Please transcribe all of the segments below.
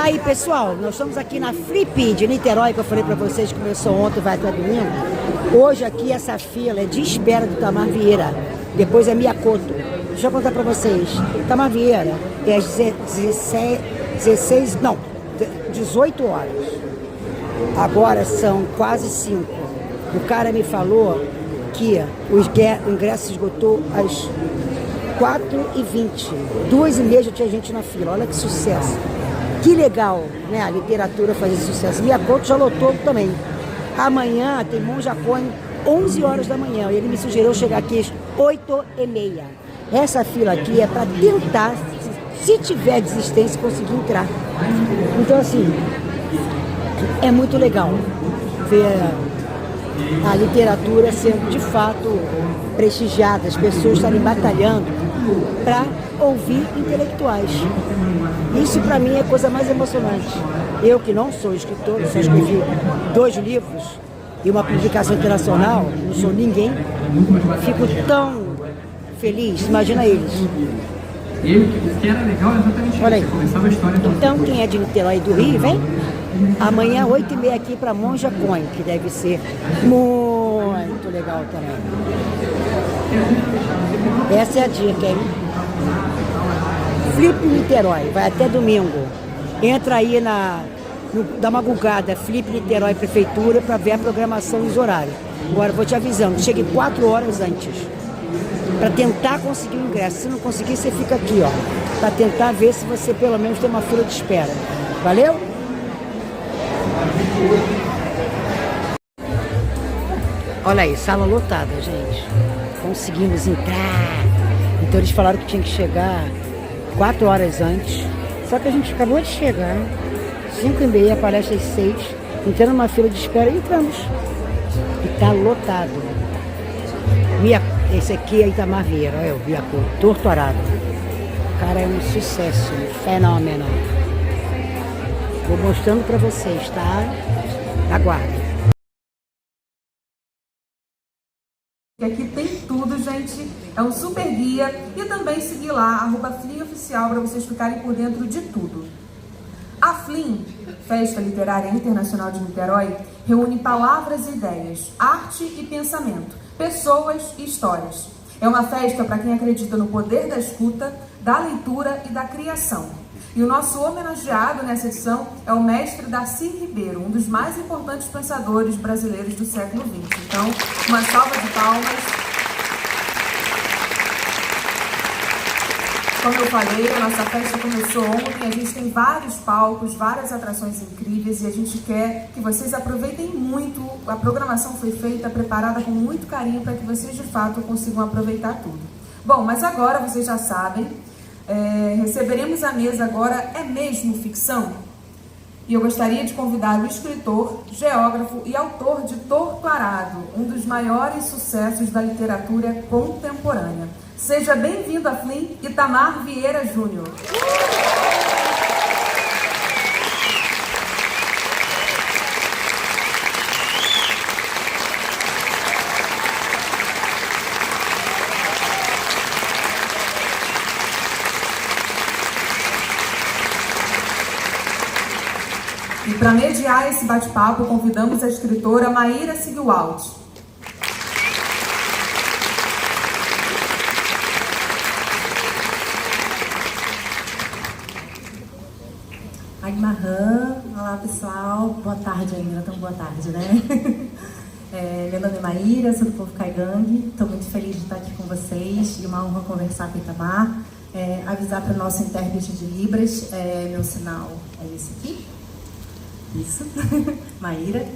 Aí, pessoal, nós estamos aqui na Flip de Niterói, que eu falei pra vocês, começou ontem, vai até domingo. Hoje aqui essa fila é de espera do Itamar Vieira, depois é Miyakoto. Deixa eu contar pra vocês, Itamar Vieira é às 18 horas. Agora são quase 5. O cara me falou que o ingresso esgotou às 4h20. 2h30 já tinha gente na fila, olha que sucesso. Que legal, né? A literatura fazer sucesso. Miyakoto já lotou também. Amanhã tem Monja Coin, 11 horas da manhã. Ele me sugeriu chegar aqui às 8h30. Essa fila aqui é para tentar, se tiver desistência, conseguir entrar. Então, assim, é muito legal ver a literatura sendo, de fato, prestigiada. As pessoas estarem batalhando para ouvir intelectuais. Isso para mim é a coisa mais emocionante. Eu que não sou escritor, só escrevi 2 livros e uma publicação internacional, não sou ninguém, fico tão feliz, imagina eles. O que era legal é exatamente olha aí. Isso, começava a história. Então quem é de Niterói e do Rio, vem amanhã 8h30 aqui para Monja Coin, que deve ser muito legal também. Essa é a dica, hein? Flip Niterói, vai até domingo. Entra aí dá uma googada, Flip Niterói Prefeitura, para ver a programação e os horários. Agora, vou te avisando, chegue 4 horas antes, para tentar conseguir o ingresso. Se não conseguir, você fica aqui, ó, para tentar ver se você pelo menos tem uma fila de espera. Valeu? Olha aí, sala lotada, gente. Conseguimos entrar. Então eles falaram que tinha que chegar 4 horas antes. Só que a gente acabou de chegar, 5h30, a palestra às 6. Entrando numa fila de espera e entramos. E tá lotado. Esse aqui é Itamar Vieira, olha o Miyakoto, Torturado. O cara é um sucesso, fenomenal. Vou mostrando pra vocês, tá? Aguardem. Aqui tem tudo, gente. É um super guia. E também seguir lá, @FLIM-oficial, para vocês ficarem por dentro de tudo. A FLIM, Festa Literária Internacional de Niterói, reúne palavras e ideias, arte e pensamento, pessoas e histórias. É uma festa para quem acredita no poder da escuta, da leitura e da criação. E o nosso homenageado nessa edição é o mestre Darcy Ribeiro, um dos mais importantes pensadores brasileiros do século XX. Então, uma salva de palmas. Como eu falei, a nossa festa começou ontem, a gente tem vários palcos, várias atrações incríveis e a gente quer que vocês aproveitem muito. A programação foi feita, preparada com muito carinho para que vocês de fato consigam aproveitar tudo. Bom, mas agora vocês já sabem, receberemos à mesa agora É Mesmo Ficção? E eu gostaria de convidar o escritor, geógrafo e autor de Torturado, um dos maiores sucessos da literatura contemporânea. Seja bem-vindo à FLIM, Itamar Vieira Júnior. E para mediar esse bate-papo, convidamos a escritora Maíra Sigwald. Agmarran, olá pessoal, boa tarde ainda, tão boa tarde, né? Meu nome é Maíra, sou do povo Caigangue, estou muito feliz de estar aqui com vocês e uma honra conversar com o Itamar. Avisar para o nosso intérprete de Libras, meu sinal é esse aqui. Isso, Maíra.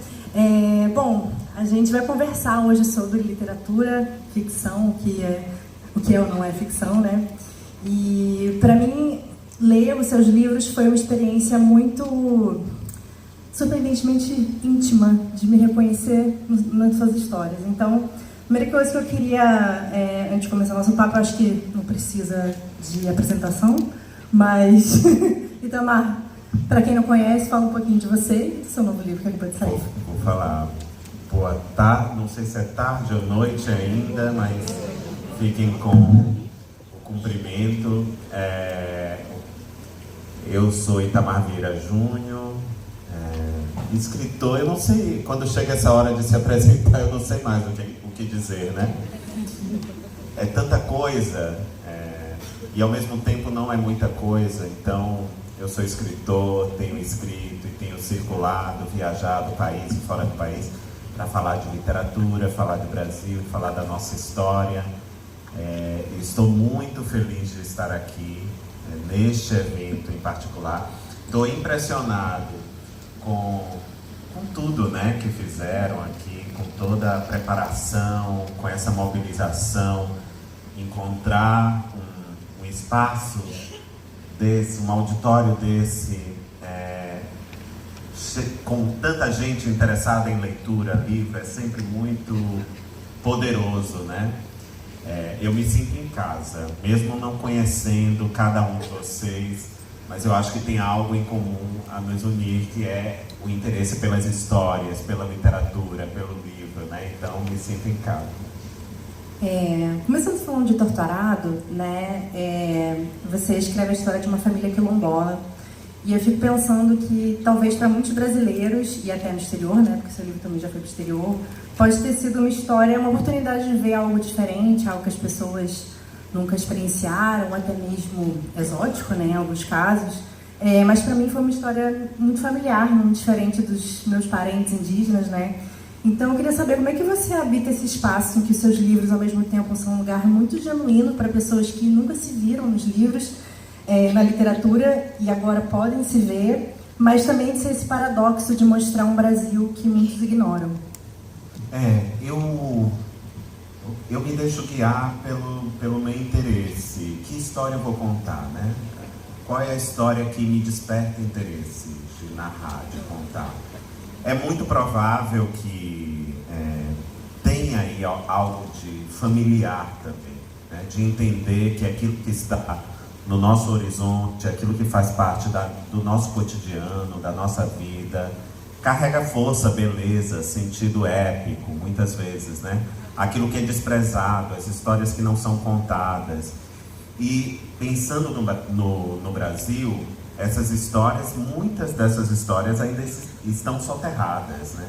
Bom, a gente vai conversar hoje sobre literatura, ficção, o que é ou não é ficção, né? E para mim, ler os seus livros foi uma experiência muito surpreendentemente íntima de me reconhecer nas suas histórias. Então, a primeira coisa que eu queria, antes de começar o nosso papo, eu acho que não precisa de apresentação, mas, Itamar, para quem não conhece, fala um pouquinho de você e do seu novo livro que acabou de sair. Vou falar boa tarde, não sei se é tarde ou noite ainda, mas fiquem com o cumprimento. Eu sou Itamar Vieira Júnior, escritor. Eu não sei, quando chega essa hora de se apresentar, eu não sei mais o que dizer, né? É tanta coisa, e ao mesmo tempo não é muita coisa. Então, eu sou escritor, tenho escrito e tenho circulado, viajado país e fora do país para falar de literatura, falar de Brasil, falar da nossa história. Estou muito feliz de estar aqui, neste evento em particular. Estou impressionado com tudo, né, que fizeram aqui, com toda a preparação, com essa mobilização. Encontrar um espaço desse, um auditório desse, com tanta gente interessada em leitura, livro, é sempre muito poderoso, né? Eu me sinto em casa, mesmo não conhecendo cada um de vocês, mas eu acho que tem algo em comum a nos unir, que é o interesse pelas histórias, pela literatura, pelo livro, né? Então, me sinto em casa. Começando falando de Torturado, né? Você escreve a história de uma família quilombola, e eu fico pensando que talvez para muitos brasileiros, e até no exterior, né? Porque seu livro também já foi para o exterior, pode ter sido uma história, uma oportunidade de ver algo diferente, algo que as pessoas nunca experienciaram, até mesmo exótico, né, em alguns casos. Mas para mim foi uma história muito familiar, muito diferente dos meus parentes indígenas, né? Então eu queria saber como é que você habita esse espaço em que os seus livros, ao mesmo tempo, são um lugar muito genuíno para pessoas que nunca se viram nos livros, na literatura, e agora podem se ver, mas também de ser esse paradoxo de mostrar um Brasil que muitos ignoram. Eu me deixo guiar pelo meu interesse. Que história eu vou contar, né? Qual é a história que me desperta interesse de narrar, de contar? É muito provável que tenha aí algo de familiar também, né? De entender que aquilo que está no nosso horizonte, aquilo que faz parte do nosso cotidiano, da nossa vida, carrega força, beleza, sentido épico, muitas vezes, né? Aquilo que é desprezado, as histórias que não são contadas. E pensando no Brasil, essas histórias, muitas dessas histórias ainda estão soterradas, né?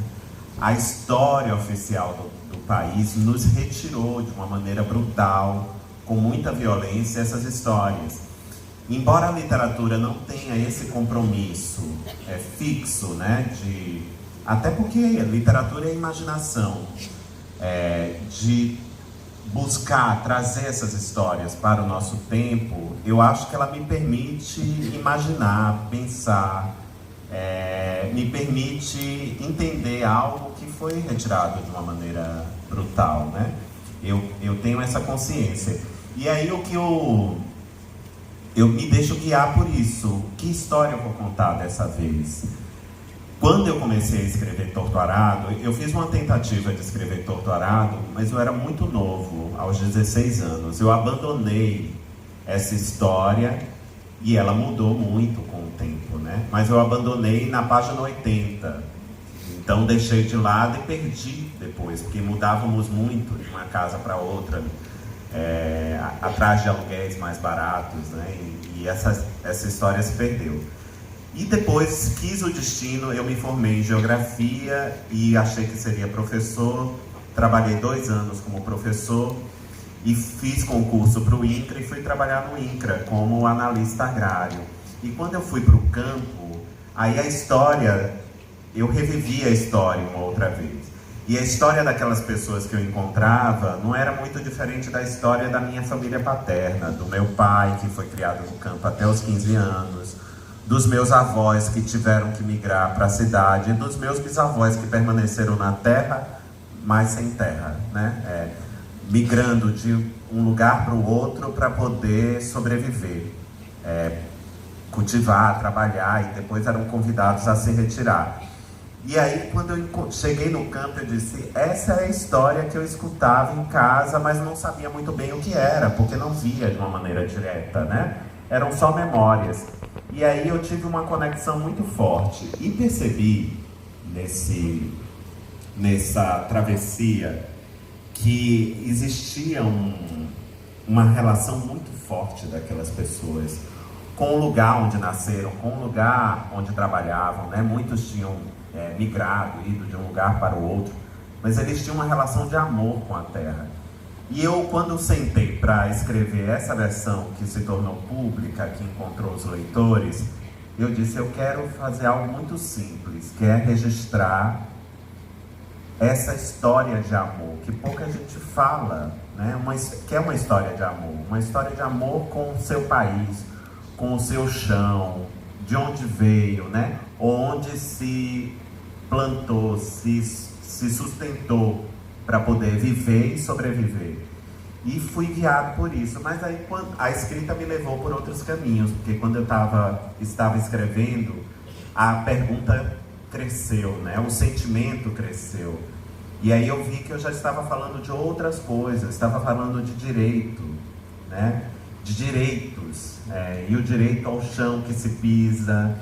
A história oficial do país nos retirou de uma maneira brutal, com muita violência, essas histórias. Embora a literatura não tenha esse compromisso fixo, né? Até porque a literatura é a imaginação, de buscar trazer essas histórias para o nosso tempo. Eu acho que ela me permite imaginar, pensar, me permite entender algo que foi retirado de uma maneira brutal, né? Eu tenho essa consciência. E aí o que eu me deixo guiar por isso. Que história eu vou contar dessa vez? Quando eu comecei a escrever Torturado, eu fiz uma tentativa de escrever Torturado, mas eu era muito novo, aos 16 anos. Eu abandonei essa história e ela mudou muito com o tempo, né? Mas eu abandonei na página 80. Então deixei de lado e perdi depois, porque mudávamos muito de uma casa para outra, atrás de aluguéis mais baratos, né? E essa história se perdeu. E depois quis o destino, eu me formei em geografia e achei que seria professor. Trabalhei 2 anos como professor e fiz concurso para o INCRA e fui trabalhar no INCRA como analista agrário. E quando eu fui para o campo, aí a história, eu revivi a história uma outra vez. E a história daquelas pessoas que eu encontrava não era muito diferente da história da minha família paterna, do meu pai, que foi criado no campo até os 15 anos, dos meus avós que tiveram que migrar para a cidade, e dos meus bisavós que permaneceram na terra, mas sem terra, né? Migrando de um lugar para o outro para poder sobreviver, cultivar, trabalhar, e depois eram convidados a se retirar. E aí, quando eu cheguei no campo, eu disse, essa é a história que eu escutava em casa, mas não sabia muito bem o que era, porque não via de uma maneira direta, né? Eram só memórias. E aí eu tive uma conexão muito forte e percebi nessa travessia que existia uma relação muito forte daquelas pessoas com o lugar onde nasceram, com o lugar onde trabalhavam, né? Muitos tinham migrado, ido de um lugar para o outro, mas eles tinham uma relação de amor com a terra. E eu, quando sentei para escrever essa versão que se tornou pública, que encontrou os leitores, eu disse, eu quero fazer algo muito simples, que é registrar essa história de amor, que pouca gente fala, né? Que é uma história de amor com o seu país, com o seu chão, de onde veio, né? Onde se plantou, se sustentou para poder viver e sobreviver. E fui guiado por isso, mas aí a escrita me levou por outros caminhos, porque quando eu estava escrevendo, a pergunta cresceu, né? O sentimento cresceu. E aí eu vi que eu já estava falando de outras coisas, estava falando de direito, né? De direitos, e o direito ao chão que se pisa.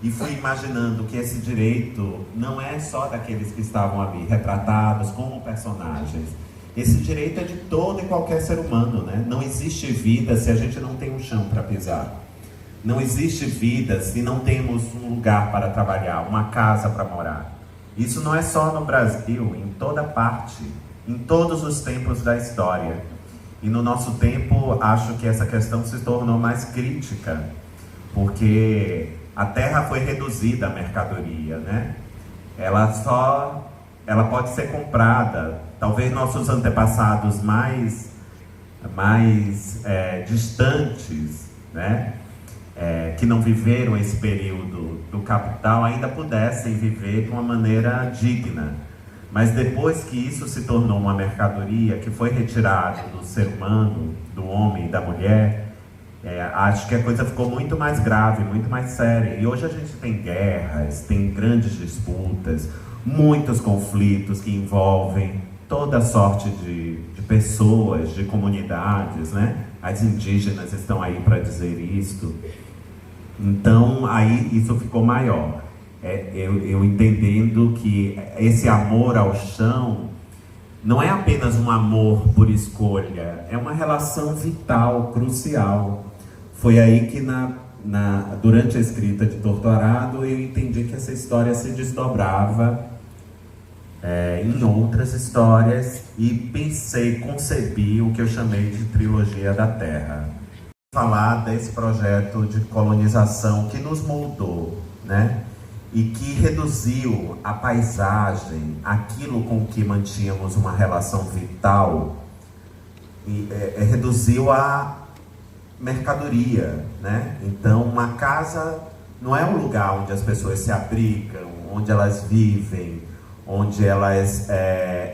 E fui imaginando que esse direito não é só daqueles que estavam ali retratados como personagens. Esse direito é de todo e qualquer ser humano, né? Não existe vida se a gente não tem um chão para pisar. Não existe vida se não temos um lugar para trabalhar, uma casa para morar. Isso não é só no Brasil, em toda parte, em todos os tempos da história. E no nosso tempo, acho que essa questão se tornou mais crítica, porque a terra foi reduzida à mercadoria, né? Ela pode ser comprada. Talvez nossos antepassados mais distantes, né? Que não viveram esse período do capital, ainda pudessem viver de uma maneira digna. Mas depois que isso se tornou uma mercadoria, que foi retirado do ser humano, do homem e da mulher, acho que a coisa ficou muito mais grave, muito mais séria. E hoje a gente tem guerras, tem grandes disputas, muitos conflitos que envolvem toda sorte de pessoas, de comunidades, né? As indígenas estão aí para dizer isto. Então, aí isso ficou maior. Eu entendendo que esse amor ao chão não é apenas um amor por escolha, é uma relação vital, crucial. Foi aí que durante a escrita de Torturado eu entendi que essa história se desdobrava em outras histórias e concebi o que eu chamei de trilogia da Terra. Falar desse projeto de colonização que nos moldou, né? E que reduziu a paisagem, aquilo com que mantínhamos uma relação vital, reduziu a mercadoria, né? Então, uma casa não é um lugar onde as pessoas se abrigam, onde elas vivem, onde elas,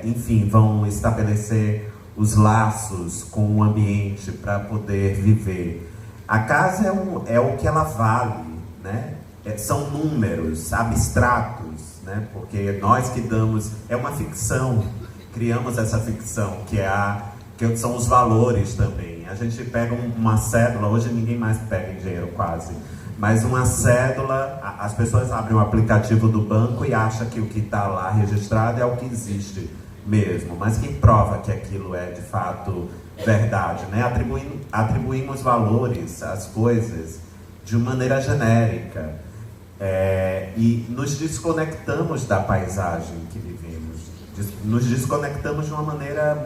enfim, vão estabelecer os laços com o ambiente para poder viver. A casa é o que ela vale, né? São números abstratos, né? Porque nós que damos, é uma ficção, criamos essa ficção, que são os valores também. A gente pega uma cédula, hoje ninguém mais pega em dinheiro quase, mas uma cédula, as pessoas abrem um aplicativo do banco e acham que o que está lá registrado é o que existe mesmo, mas quem prova que aquilo é de fato verdade, né? Atribuímos valores às coisas de maneira genérica, e nos desconectamos da paisagem que vivemos, nos desconectamos de uma maneira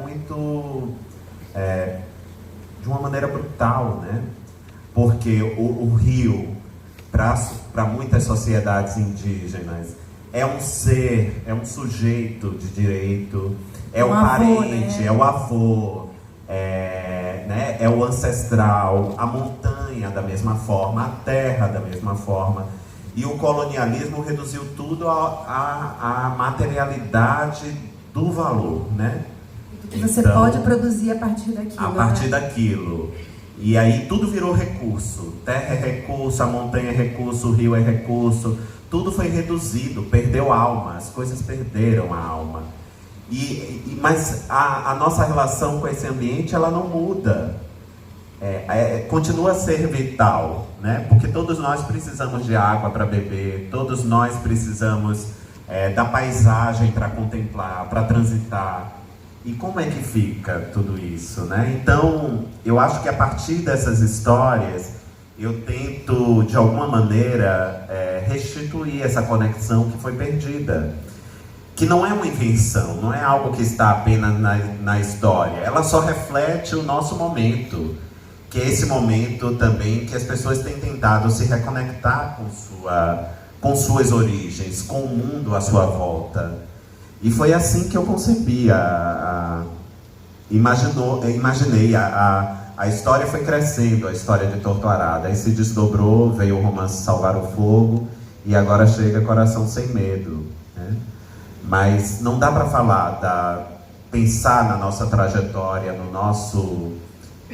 de uma maneira brutal, né? Porque o rio, para muitas sociedades indígenas, é um ser, é um sujeito de direito, é o parente, né? É o avô, né? É o ancestral, a montanha da mesma forma, a terra da mesma forma. E o colonialismo reduziu tudo à materialidade do valor, né? Que você pode produzir a partir daquilo. A partir daquilo. E aí tudo virou recurso. Terra é recurso, a montanha é recurso, o rio é recurso. Tudo foi reduzido, perdeu alma, as coisas perderam a alma. Mas a nossa relação com esse ambiente, ela não muda. Continua a ser vital, né? Porque todos nós precisamos de água para beber, todos nós precisamos da paisagem para contemplar, para transitar. E como é que fica tudo isso, né? Então, eu acho que a partir dessas histórias, eu tento, de alguma maneira, restituir essa conexão que foi perdida. Que não é uma invenção, não é algo que está apenas na história. Ela só reflete o nosso momento, que é esse momento também que as pessoas têm tentado se reconectar com suas origens, com o mundo à sua volta. E foi assim que eu concebi, imaginei, a história foi crescendo, a história de Torto Arado. Aí se desdobrou, veio o romance Salvar o Fogo, e agora chega Coração Sem Medo, né? Mas não dá para pensar na nossa trajetória, no nosso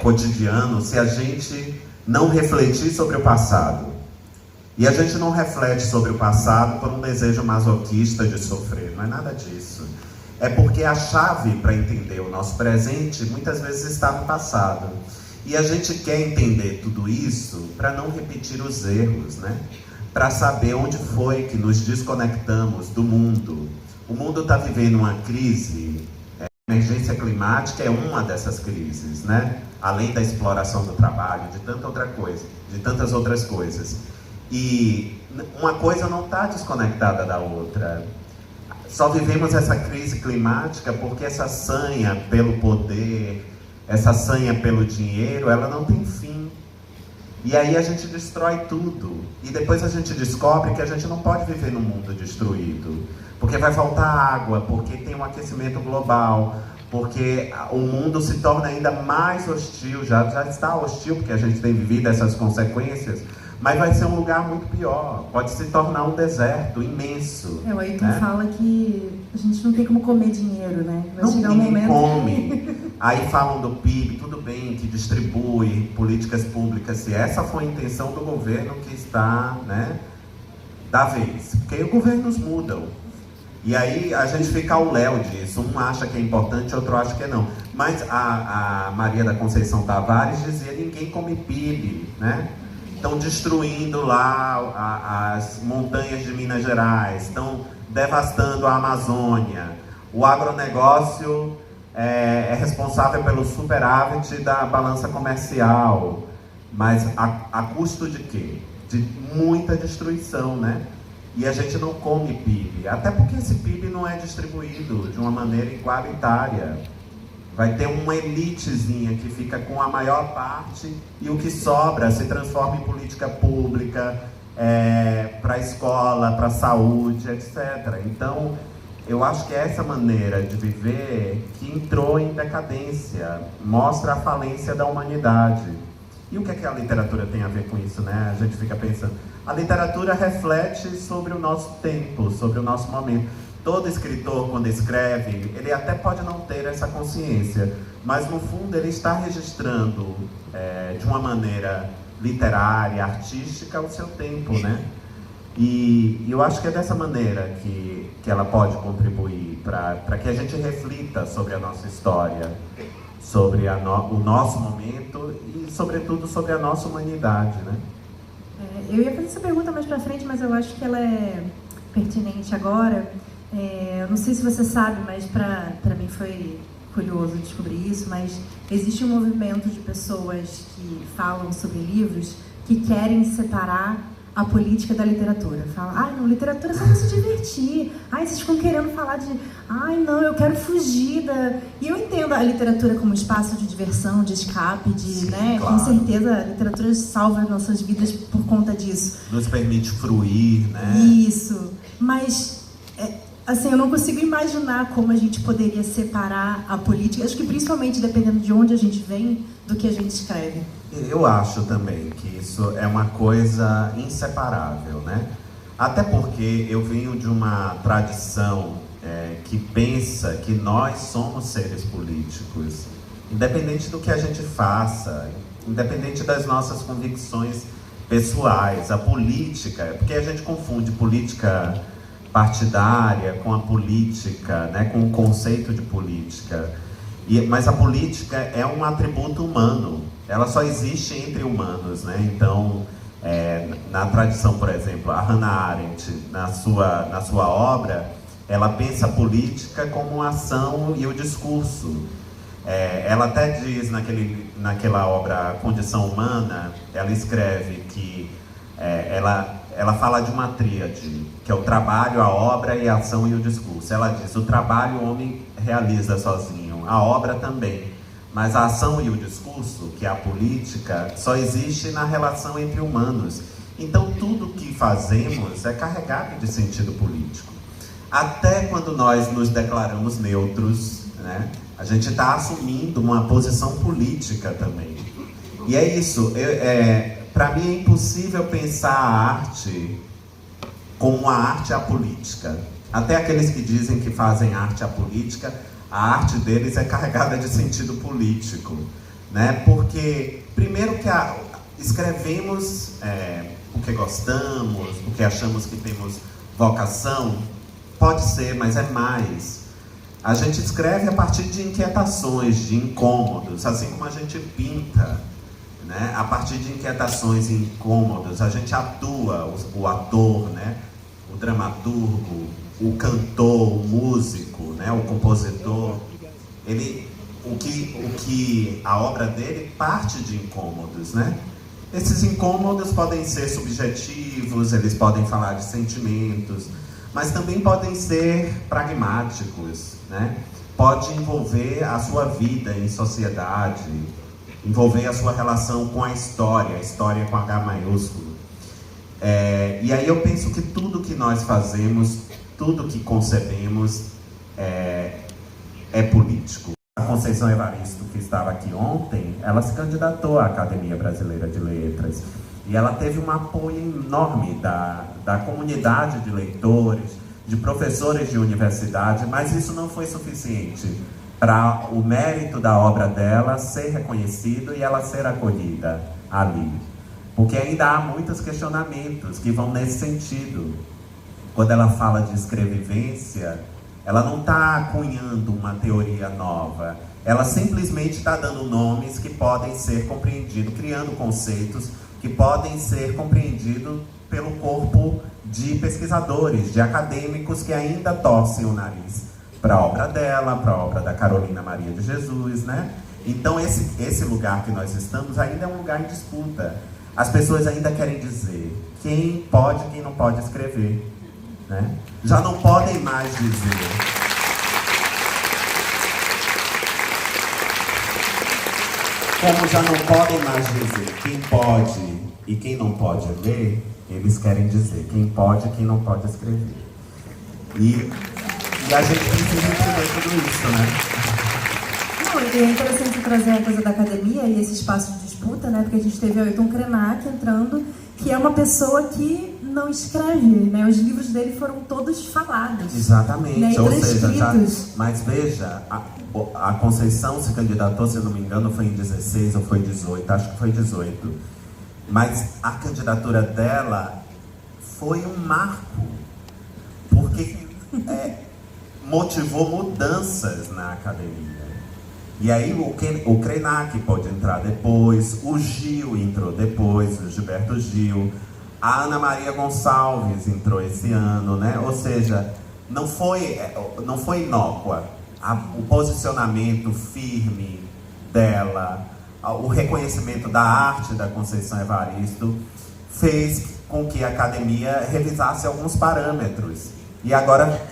cotidiano, se a gente não refletir sobre o passado. E a gente não reflete sobre o passado por um desejo masoquista de sofrer, não é nada disso. É porque a chave para entender o nosso presente muitas vezes está no passado. E a gente quer entender tudo isso para não repetir os erros, né? Para saber onde foi que nos desconectamos do mundo. O mundo está vivendo uma crise, a emergência climática é uma dessas crises, né? Além da exploração do trabalho, de tantas outras coisas. E uma coisa não está desconectada da outra. Só vivemos essa crise climática porque essa sanha pelo poder, essa sanha pelo dinheiro, ela não tem fim. E aí a gente destrói tudo. E depois a gente descobre que a gente não pode viver num mundo destruído. Porque vai faltar água, porque tem um aquecimento global, porque o mundo se torna ainda mais hostil, já está hostil, porque a gente tem vivido essas consequências, mas vai ser um lugar muito pior, pode se tornar um deserto imenso. O Ayrton fala que a gente não tem como comer dinheiro, né? Vai chegar um momento come. Aí falam do PIB, tudo bem, que distribui políticas públicas, se essa foi a intenção do governo que está, né, da vez, porque os governos mudam. E aí a gente fica ao léu disso, um acha que é importante, outro acha que não. Mas a Maria da Conceição Tavares dizia, ninguém come PIB, né? Estão destruindo lá as montanhas de Minas Gerais, estão devastando a Amazônia. O agronegócio é responsável pelo superávit da balança comercial. Mas a custo de quê? De muita destruição, né? E a gente não come PIB, até porque esse PIB não é distribuído de uma maneira igualitária. Vai ter uma elitezinha que fica com a maior parte e o que sobra se transforma em política pública, para a escola, para a saúde, etc. Então, eu acho que é essa maneira de viver que entrou em decadência, mostra a falência da humanidade. E o que é que a literatura tem a ver com isso, né? A gente fica pensando... A literatura reflete sobre o nosso tempo, sobre o nosso momento. Todo escritor, quando escreve, ele até pode não ter essa consciência, mas no fundo ele está registrando de uma maneira literária, artística, o seu tempo, né? E eu acho que é dessa maneira que ela pode contribuir para que a gente reflita sobre a nossa história, sobre o nosso momento e, sobretudo, sobre a nossa humanidade, né? Eu ia fazer essa pergunta mais pra frente, mas eu acho que ela é pertinente agora. Não sei se você sabe, mas pra mim foi curioso descobrir isso, mas existe um movimento de pessoas que falam sobre livros que querem separar a política da literatura. Falam, não, literatura é só pra se divertir. Vocês ficam querendo falar de... não, eu quero fugir da... E eu entendo a literatura como espaço de diversão, de escape, Sim, né? Claro. Com certeza a literatura salva nossas vidas por conta disso. Nos permite fruir, né? Isso. Mas, assim, eu não consigo imaginar como a gente poderia separar a política. Acho que principalmente dependendo de onde a gente vem, do que a gente escreve. Eu acho também que isso é uma coisa inseparável, né? Até porque eu venho de uma tradição que pensa que nós somos seres políticos, independente do que a gente faça, independente das nossas convicções pessoais. A política, porque a gente confunde política partidária com a política, né, com o conceito de política. Mas a política é um atributo humano, ela só existe entre humanos, né? Então, na tradição, por exemplo, a Hannah Arendt, na sua obra, ela pensa a política como a ação e o discurso. Ela até diz naquela obra Condição Humana, ela escreve que ela fala de uma tríade, que é o trabalho, a obra e a ação e o discurso. Ela diz, o trabalho o homem realiza sozinho, a obra também, mas a ação e o discurso, que é a política, só existe na relação entre humanos. Então tudo que fazemos é carregado de sentido político. Até quando nós nos declaramos neutros, né, a gente está assumindo uma posição política também. E é isso, para mim é impossível pensar a arte como uma arte apolítica. Até aqueles que dizem que fazem arte apolítica, a arte deles é carregada de sentido político, né? Porque, primeiro que escrevemos porque gostamos, porque achamos que temos vocação, pode ser, mas é mais. A gente escreve a partir de inquietações, de incômodos, assim como a gente pinta, né? A partir de inquietações e incômodos, a gente atua, o ator, né? O dramaturgo, o cantor, o músico, né? O compositor, o que a obra dele parte de incômodos, né? Esses incômodos podem ser subjetivos, eles podem falar de sentimentos, mas também podem ser pragmáticos, né? Pode envolver a sua vida em sociedade, envolver a sua relação com a história com H maiúsculo. E aí eu penso que tudo que nós fazemos, tudo que concebemos é político. A Conceição Evaristo, que estava aqui ontem, ela se candidatou à Academia Brasileira de Letras. E ela teve um apoio enorme da comunidade de leitores, de professores de universidade, mas isso não foi suficiente para o mérito da obra dela ser reconhecido e ela ser acolhida ali. Porque ainda há muitos questionamentos que vão nesse sentido. Quando ela fala de escrevivência, ela não está cunhando uma teoria nova, ela simplesmente está dando nomes que podem ser compreendidos, criando conceitos que podem ser compreendidos pelo corpo de pesquisadores, de acadêmicos que ainda torcem o nariz para a obra dela, para a obra da Carolina Maria de Jesus, né? Então esse lugar que nós estamos ainda é um lugar em disputa. As pessoas ainda querem dizer quem pode e quem não pode escrever, né? Já não podem mais dizer. Como já não podem mais dizer quem pode e quem não pode ler, eles querem dizer quem pode e quem não pode escrever. E a gente precisa entender tudo isso, né? Não, e é interessante trazer a coisa da academia e esse espaço de disputa, né? Porque a gente teve o Ailton Krenak entrando, que é uma pessoa que não escreve, né? Os livros dele foram todos falados. Exatamente, né? Ou seja, mas veja, a Conceição se candidatou, se eu não me engano, foi em 16 ou foi 18, acho que foi 18. Mas a candidatura dela foi um marco, porque motivou mudanças na academia. E aí o Krenak pôde entrar depois, o Gil entrou depois, o Gilberto Gil, a Ana Maria Gonçalves entrou esse ano, né? Ou seja, não foi inócua. O posicionamento firme dela, o reconhecimento da arte da Conceição Evaristo fez com que a academia revisasse alguns parâmetros e agora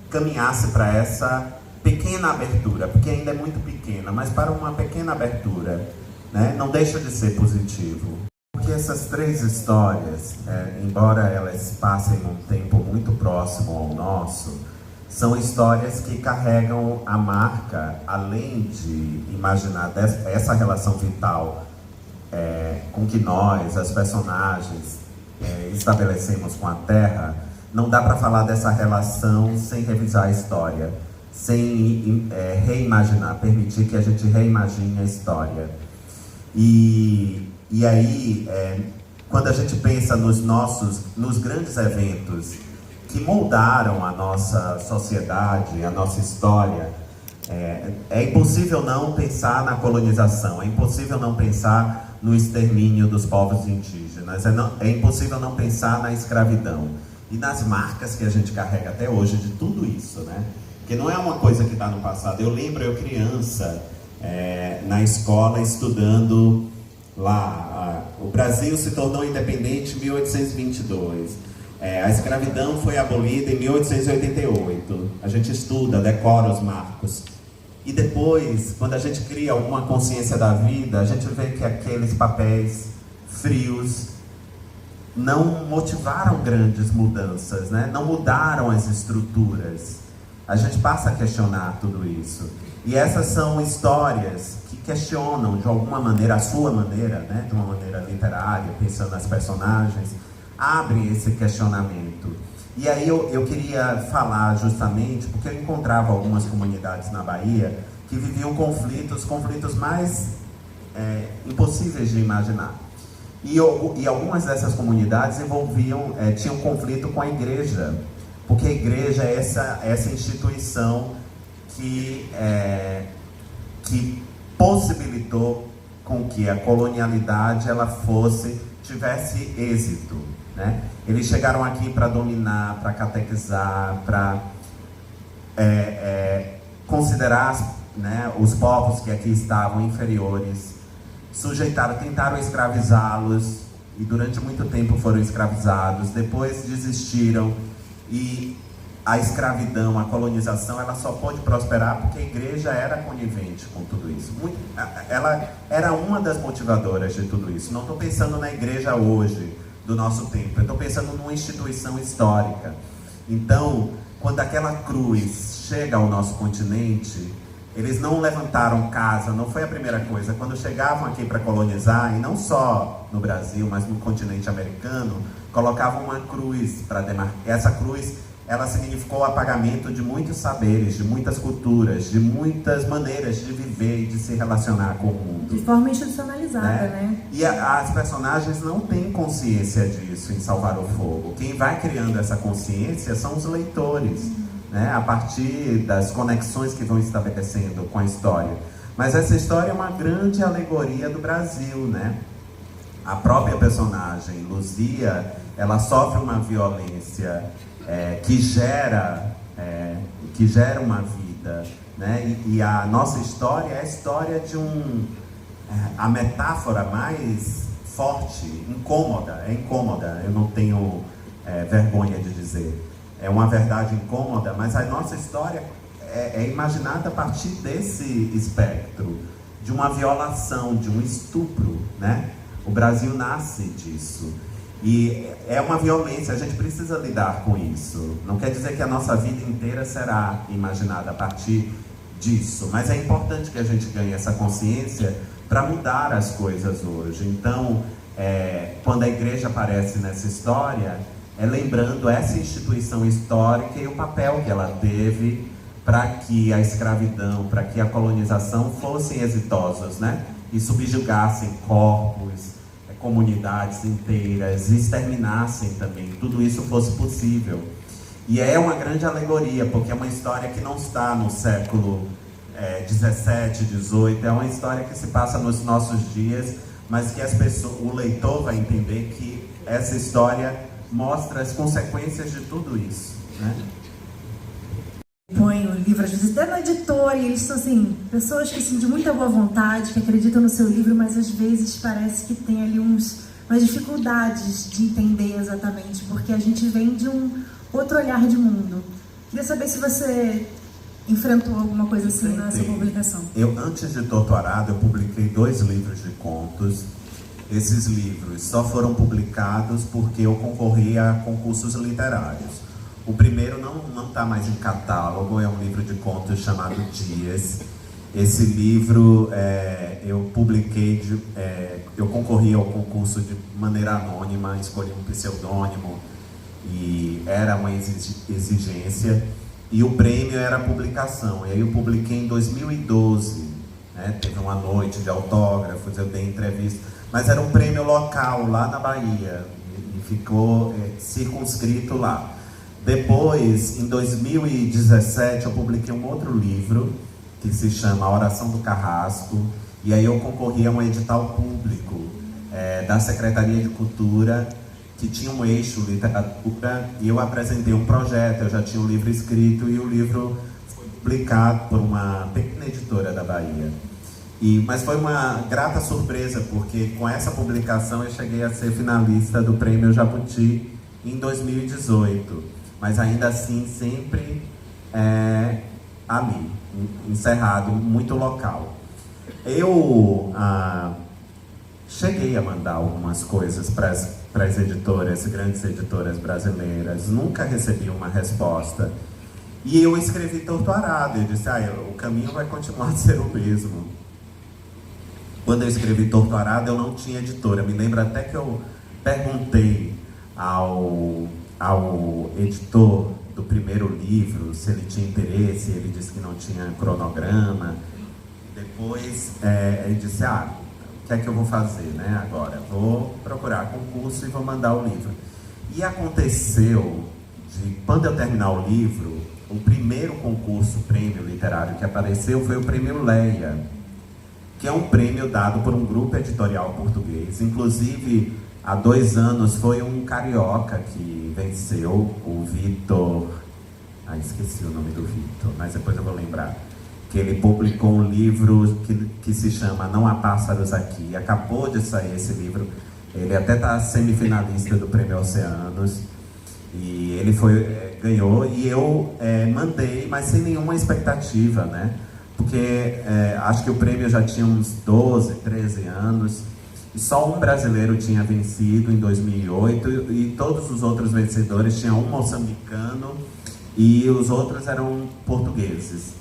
caminhasse para essa pequena abertura, porque ainda é muito pequena, mas para uma pequena abertura, né? Não deixa de ser positivo. Porque essas três histórias, embora elas passem um tempo muito próximo ao nosso, são histórias que carregam a marca, além de imaginar essa relação vital com que nós, as personagens, estabelecemos com a Terra. Não dá para falar dessa relação sem revisar a história, sem reimaginar, permitir que a gente reimagine a história. E aí, quando a gente pensa nos grandes eventos que moldaram a nossa sociedade, a nossa história, é impossível não pensar na colonização, é impossível não pensar no extermínio dos povos indígenas, é impossível não pensar na escravidão e nas marcas que a gente carrega até hoje de tudo isso, né? Porque não é uma coisa que está no passado. Eu lembro, eu criança, na escola, estudando lá. O Brasil se tornou independente em 1822. A escravidão foi abolida em 1888. A gente estuda, decora os marcos. E depois, quando a gente cria alguma consciência da vida, a gente vê que aqueles papéis frios não motivaram grandes mudanças, né? Não mudaram as estruturas. A gente passa a questionar tudo isso. E essas são histórias que questionam, de alguma maneira, a sua maneira, né? De uma maneira literária, pensando nas personagens, abrem esse questionamento. E aí eu queria falar justamente, porque eu encontrava algumas comunidades na Bahia que viviam conflitos mais impossíveis de imaginar. E algumas dessas comunidades tinham conflito com a igreja, porque a igreja é essa instituição que possibilitou com que a colonialidade tivesse êxito, né? Eles chegaram aqui para dominar, para catequizar, para considerar, né, os povos que aqui estavam inferiores, tentaram escravizá-los, e durante muito tempo foram escravizados, depois desistiram, e a escravidão, a colonização, ela só pôde prosperar porque a igreja era conivente com tudo isso. Ela era uma das motivadoras de tudo isso. Não estou pensando na igreja hoje, do nosso tempo, eu estou pensando numa instituição histórica. Então, quando aquela cruz chega ao nosso continente, eles não levantaram casa, não foi a primeira coisa. Quando chegavam aqui para colonizar, e não só no Brasil, mas no continente americano, colocavam uma cruz para demarcar. Essa cruz, ela significou o apagamento de muitos saberes, de muitas culturas, de muitas maneiras de viver e de se relacionar com o mundo. De forma institucionalizada, né? E as personagens não têm consciência disso em Salvar o Fogo. Quem vai criando essa consciência são os leitores, né? A partir das conexões que vão estabelecendo com a história. Mas essa história é uma grande alegoria do Brasil, né? A própria personagem, Luzia, ela sofre uma violência que gera uma vida, né? E a nossa história é a história de a metáfora mais forte, incômoda, eu não tenho vergonha de dizer, é uma verdade incômoda, mas a nossa história é imaginada a partir desse espectro, de uma violação, de um estupro, né? O Brasil nasce disso. E é uma violência, a gente precisa lidar com isso. Não quer dizer que a nossa vida inteira será imaginada a partir disso, mas é importante que a gente ganhe essa consciência para mudar as coisas hoje. Então, quando a igreja aparece nessa história, é lembrando essa instituição histórica e o papel que ela teve para que a escravidão, para que a colonização fossem exitosas, né? E subjugassem corpos, comunidades inteiras, exterminassem também, tudo isso fosse possível. E é uma grande alegoria, porque é uma história que não está no século 17, 18, é uma história que se passa nos nossos dias, mas que o leitor vai entender que essa história mostra as consequências de tudo isso, né? Põe o livro, às vezes, até na editora, e eles são, assim, pessoas que, assim, de muita boa vontade, que acreditam no seu livro, mas às vezes parece que tem ali umas dificuldades de entender exatamente, porque a gente vem de um outro olhar de mundo. Queria saber se você enfrentou alguma coisa assim na sua publicação. Eu, antes de doutorado, eu publiquei 2 livros de contos. Esses livros só foram publicados porque eu concorri a concursos literários. O primeiro não está mais em catálogo, é um livro de contos chamado Dias. Esse livro eu publiquei, eu concorri ao concurso de maneira anônima, escolhi um pseudônimo e era uma exigência. E o prêmio era a publicação, e aí eu publiquei em 2012, né? Teve uma noite de autógrafos, eu dei entrevista, mas era um prêmio local lá na Bahia, e ficou circunscrito lá. Depois, em 2017, eu publiquei um outro livro, que se chama A Oração do Carrasco, e aí eu concorri a um edital público da Secretaria de Cultura, que tinha um eixo literatura, e eu apresentei um projeto, eu já tinha um livro escrito, e o livro publicado por uma pequena editora da Bahia. Mas foi uma grata surpresa, porque com essa publicação eu cheguei a ser finalista do Prêmio Jabuti em 2018. Mas ainda assim, sempre ali, encerrado, muito local. Eu cheguei a mandar algumas coisas para as editoras, grandes editoras brasileiras. Nunca recebi uma resposta. E eu escrevi Torto Arado. Eu disse, o caminho vai continuar a ser o mesmo. Quando eu escrevi Torto Arado, eu não tinha editora. Me lembro até que eu perguntei ao editor do primeiro livro se ele tinha interesse. Ele disse que não tinha cronograma. Depois ele disse, o que é que eu vou fazer, né, agora? Vou procurar concurso e vou mandar o livro. E aconteceu de, quando eu terminar o livro, o primeiro concurso, prêmio literário que apareceu foi o Prêmio Leia, que é um prêmio dado por um grupo editorial português. Inclusive, há 2 anos foi um carioca que venceu, o Vitor... esqueci o nome do Vitor, mas depois eu vou lembrar. Que ele publicou um livro que se chama Não Há Pássaros Aqui. Acabou de sair esse livro. Ele até está semifinalista do Prêmio Oceanos. E ele ganhou, e eu mandei, mas sem nenhuma expectativa, né? Porque acho que o prêmio já tinha uns 12, 13 anos, e só um brasileiro tinha vencido em 2008, e todos os outros vencedores tinham um moçambicano, e os outros eram portugueses.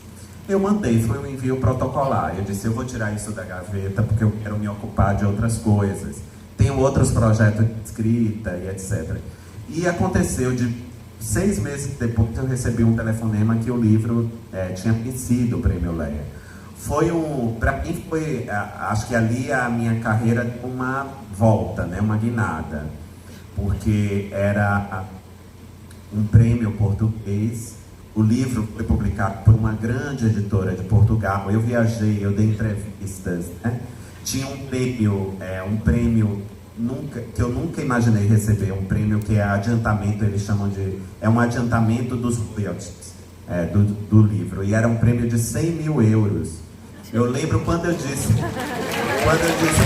Eu mandei, foi um envio protocolar. Eu disse, eu vou tirar isso da gaveta, porque eu quero me ocupar de outras coisas. Tenho outros projetos de escrita e etc. E aconteceu de 6 meses depois eu recebi um telefonema que o livro tinha vencido o Prêmio Leia. Para mim foi, acho que ali a minha carreira deu uma volta, né, uma guinada, porque era um prêmio português. O livro foi publicado por uma grande editora de Portugal. Eu viajei, eu dei entrevistas, né? Tinha um prêmio que eu nunca imaginei receber, um prêmio que é adiantamento, eles chamam de... É um adiantamento dos royalties do livro, e era um prêmio de 100 mil euros. Eu lembro quando eu disse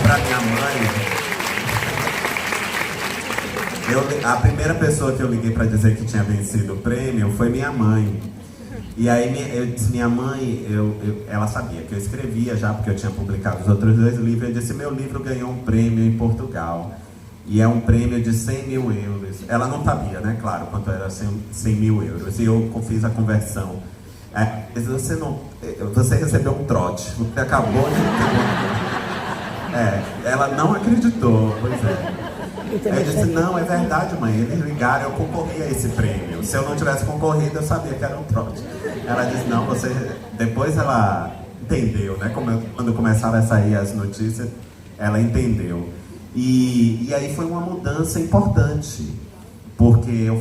para minha mãe... a primeira pessoa que eu liguei para dizer que tinha vencido o prêmio foi minha mãe. E aí eu disse, minha mãe, ela sabia que eu escrevia já, porque eu tinha publicado os outros 2 livros. Eu disse, meu livro ganhou um prêmio em Portugal. E é um prêmio de 100 mil euros. Ela não sabia, né, claro, quanto era 100 mil euros. E eu fiz a conversão. Você recebeu um trote, você acabou de ter ela não acreditou, pois é. Aí eu disse, não, é verdade, mãe, eles ligaram, eu concorri a esse prêmio. Se eu não tivesse concorrido, eu sabia que era um trote. Ela disse, não, depois ela entendeu, né? Quando começaram a sair as notícias, ela entendeu. E aí foi uma mudança importante, porque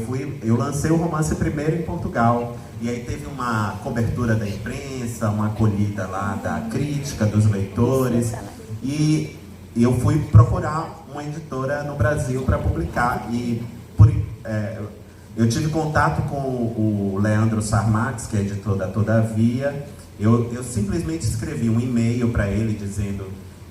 eu lancei o romance primeiro em Portugal. E aí teve uma cobertura da imprensa, uma acolhida lá da crítica, dos leitores. E eu fui procurar uma editora no Brasil para publicar. E eu tive contato com o Leandro Sarmax, que é editor da Todavia. Eu simplesmente escrevi um e-mail para ele dizendo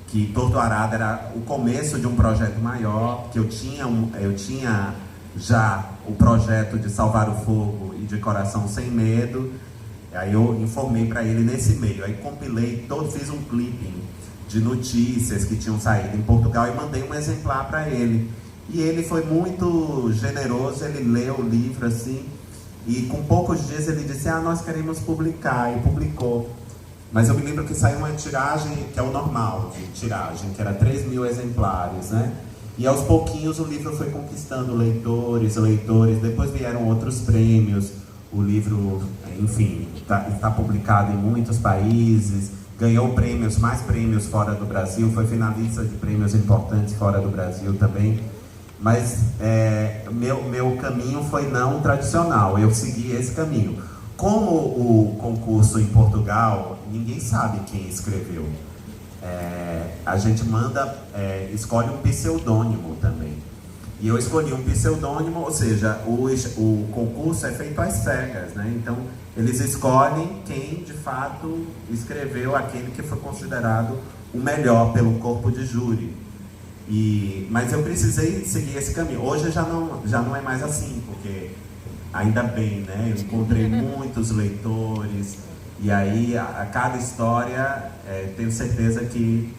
que Torto Arado era o começo de um projeto maior, que eu tinha já o projeto de Salvar o Fogo e de Coração Sem Medo. Aí eu informei para ele nesse e-mail. Aí compilei, fiz um clipping de notícias que tinham saído em Portugal e mandei um exemplar para ele. E ele foi muito generoso, ele leu o livro assim, e com poucos dias ele disse, nós queremos publicar, e publicou. Mas eu me lembro que saiu uma tiragem, que é o normal de tiragem, que era 3 mil exemplares, né? E aos pouquinhos o livro foi conquistando leitores, depois vieram outros prêmios. O livro, enfim, está publicado em muitos países, ganhou mais prêmios fora do Brasil, foi finalista de prêmios importantes fora do Brasil também. Mas meu caminho foi não tradicional, eu segui esse caminho. Como o concurso em Portugal, ninguém sabe quem escreveu. A gente escolhe um pseudônimo também. E eu escolhi um pseudônimo, ou seja, o concurso é feito às cegas, né? Então, eles escolhem quem, de fato, escreveu aquele que foi considerado o melhor pelo corpo de júri. Mas eu precisei seguir esse caminho. Hoje já não é mais assim, porque, ainda bem, né? Eu encontrei muitos leitores, e aí a cada história, tenho certeza que,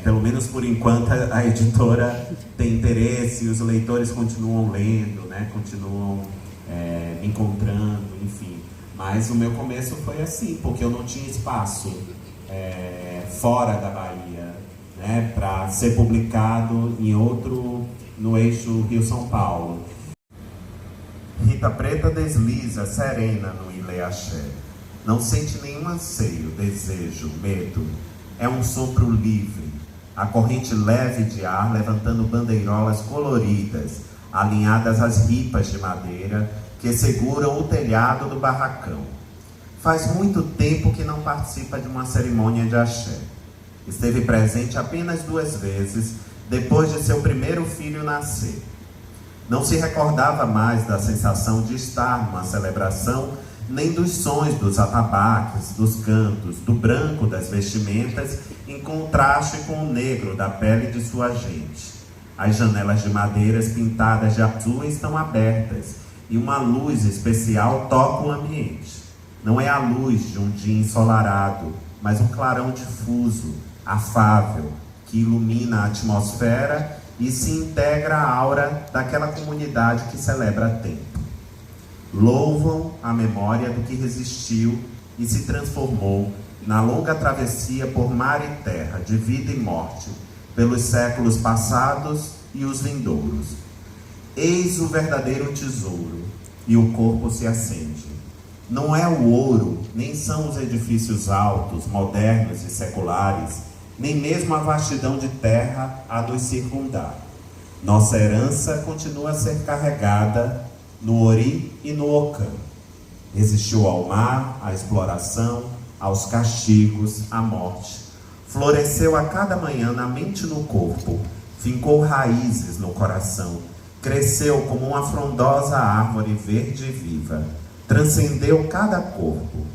pelo menos por enquanto, a editora tem interesse, os leitores continuam lendo, né? Continuam me encontrando, enfim. Mas o meu começo foi assim, porque eu não tinha espaço fora da Bahia, né? Para ser publicado no eixo Rio-São Paulo. Rita Preta desliza, serena no Ilê Axé. Não sente nenhum anseio, desejo, medo. É um sopro livre, a corrente leve de ar levantando bandeirolas coloridas, alinhadas às ripas de madeira que seguram o telhado do barracão. Faz muito tempo que não participa de uma cerimônia de axé. Esteve presente apenas 2 vezes, depois de seu primeiro filho nascer. Não se recordava mais da sensação de estar numa celebração, nem dos sons dos atabaques, dos cantos, do branco das vestimentas, em contraste com o negro da pele de sua gente. As janelas de madeiras pintadas de azul estão abertas, e uma luz especial toca o ambiente. Não é a luz de um dia ensolarado, mas um clarão difuso, afável, que ilumina a atmosfera e se integra à aura daquela comunidade que celebra tempo. Louvam a memória do que resistiu e se transformou na longa travessia por mar e terra, de vida e morte, pelos séculos passados e os vindouros. Eis o verdadeiro tesouro, e o corpo se acende. Não é o ouro, nem são os edifícios altos, modernos e seculares, nem mesmo a vastidão de terra a nos circundar. Nossa herança continua a ser carregada no Ori e no Ocã. Resistiu ao mar, à exploração, aos castigos, à morte. Floresceu a cada manhã na mente e no corpo, fincou raízes no coração, cresceu como uma frondosa árvore verde e viva, transcendeu cada corpo.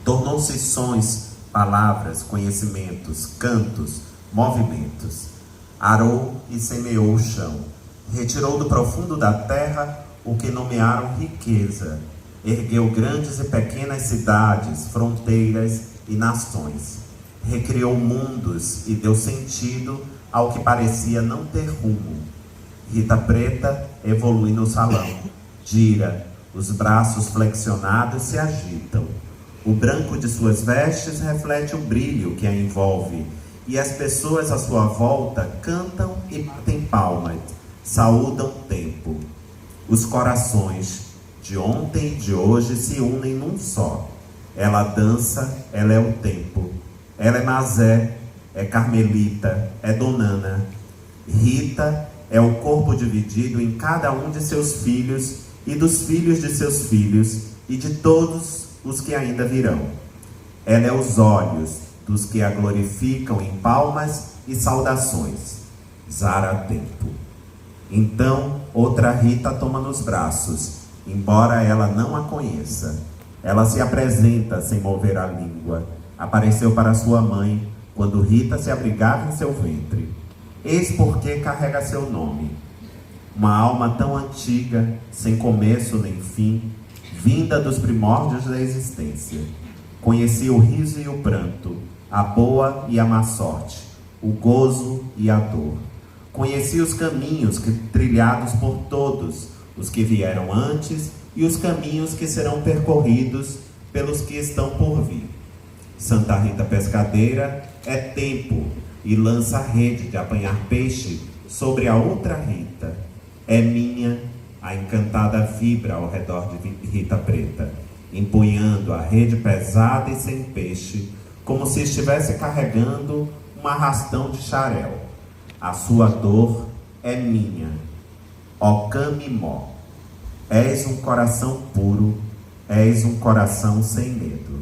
Tornou-se sons, palavras, conhecimentos, cantos, movimentos. Arou e semeou o chão, retirou do profundo da terra o que nomearam riqueza, ergueu grandes e pequenas cidades, fronteiras e nações, recriou mundos e deu sentido ao que parecia não ter rumo. Rita Preta evolui no salão, gira, os braços flexionados se agitam. O branco de suas vestes reflete o brilho que a envolve, e as pessoas à sua volta cantam e batem palmas, saúdam o tempo. Os corações de ontem e de hoje se unem num só. Ela dança, ela é o tempo. Ela é Mazé, é Carmelita, é Donana. Rita é o corpo dividido em cada um de seus filhos e dos filhos de seus filhos e de todos os que ainda virão. Ela é os olhos dos que a glorificam em palmas e saudações. Zara Tempo. Então, outra Rita toma nos braços, embora ela não a conheça. Ela se apresenta sem mover a língua. Apareceu para sua mãe, quando Rita se abrigava em seu ventre. Eis porque carrega seu nome. Uma alma tão antiga, sem começo nem fim, vinda dos primórdios da existência. Conhecia o riso e o pranto, a boa e a má sorte, o gozo e a dor. Conhecia os caminhos trilhados por todos os que vieram antes e os caminhos que serão percorridos pelos que estão por vir. Santa Rita Pescadeira é tempo e lança a rede de apanhar peixe sobre a outra Rita. É minha, a encantada vibra ao redor de Rita Preta, empunhando a rede pesada e sem peixe, como se estivesse carregando um arrastão de xarel. A sua dor é minha. Ó Camimó, és um coração puro, és um coração sem medo.